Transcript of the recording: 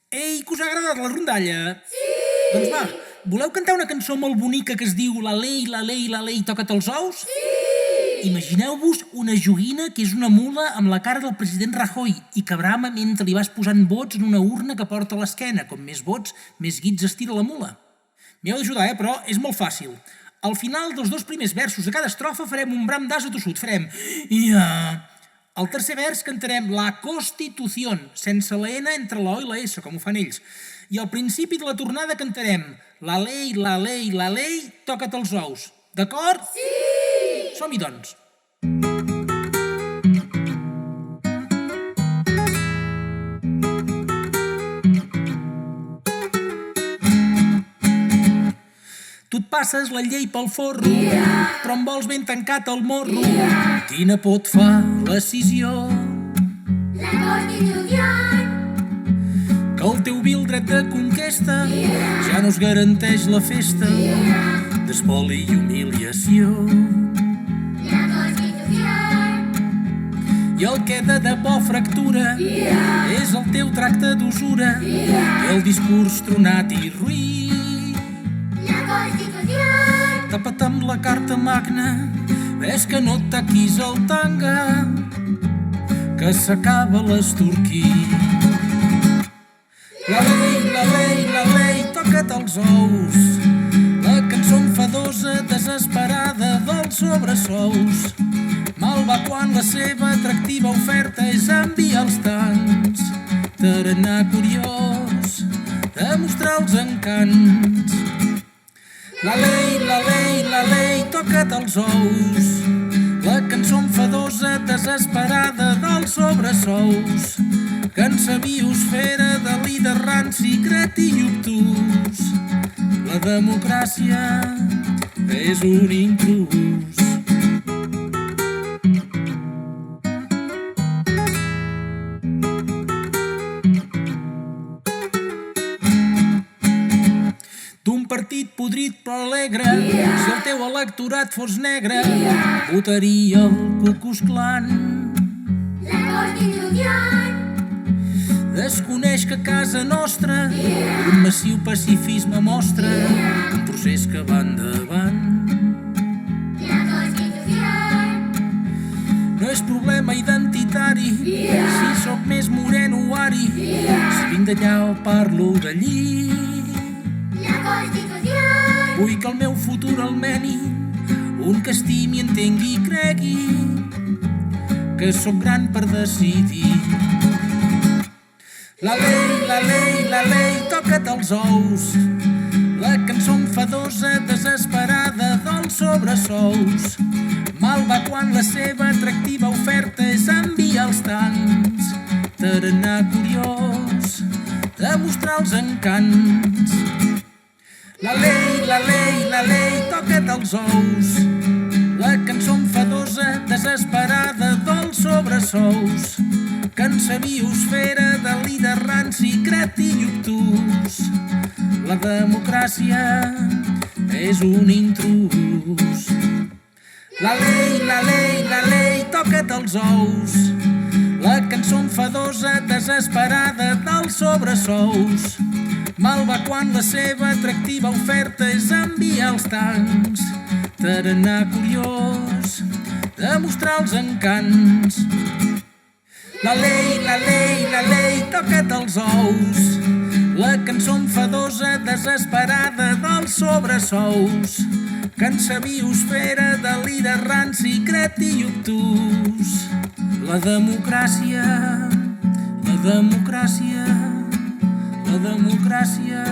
Ei, que us ha agradat la rondalla? Sí! Doncs va, voleu cantar una cançó molt bonica que es diu La lei, la lei, la lei, toca't els ous? Sí! Imagineu-vos una joguina que és una mula amb la cara del president Rajoy i que brama mentre li vas posant vots en una urna que porta a l'esquena. Com més vots, més guits estira la mula. M'hi heu d'ajudar, però és molt fàcil. Al final dels 2 primers versos de cada estrofa farem un bram d'ase tossut. Farem ia. Al tercer vers cantarem la Constitución, sense la N entre la O i la S, com ho fan ells. I al principi de la tornada cantarem la lei, la lei, la lei, toca't els ous. D'acord? Sí! Som-hi, doncs. Tu et passes la llei pel forro, però em vols ben tancat al morro. Quina por et fa la scissió? La Constitución. Que el teu vil dret de conquesta ja no es garanteix la festa d'espoli i humiliació. La Constitución. I el que de debò fractura és el teu tracte d'usura i el discurs tronat i ruï. La Constitución. Tapa't amb la carta magna, ves que no et taquis el tanga, que s'acaba l'esturquí. La lei, toca't els ous. La cançó enfadosa, desesperada dels sobresous. Mal va quan la seva atractiva oferta és enviar els tancs. Tarannà curiós, de mostrar els encants. La lei, toca't els ous. La cançó enfadosa, desesperada dels sobresous. Cansa biosfera de líder ranci, cretí i obtús. La democràcia és un intrús. D'un partit podrit però alegre, si el teu electorat fos negre, votaria el Ku Klux Klan. La Constitución. Desconeix que a casa nostra un massiu pacifisme mostra un procés que va endavant. La Constitución. No és problema identitari si sóc més moreno o ari, si vinc d'allà o parlo d'allí. La Constitución. Vull que el meu futur el meni un que estimi, entengui i cregui que sóc gran per decidir. La lei, toca't els ous. La cançó enfadosa, desesperada dels sobresous. Mal va quan la seva atractiva oferta és enviar els tancs. Tarannà curiós, de mostrar els encants. La lei, toca't els ous. La cançó enfadosa, desesperada dels sobresous. Cansa biosfera de líder ranci, cretí i obtús. La democràcia és un intrús. La lei, toca't els ous. La cançó enfadosa, desesperada dels sobresous. Mal va quan la seva atractiva oferta és enviar els tancs. Tarannà curiós, de mostrar els encants. La lei, toca't els ous. La cançó enfadosa, desesperada dels sobresous. Cansa biosfera de líder ranci, cretí i obtús. La democràcia, la democràcia, la democràcia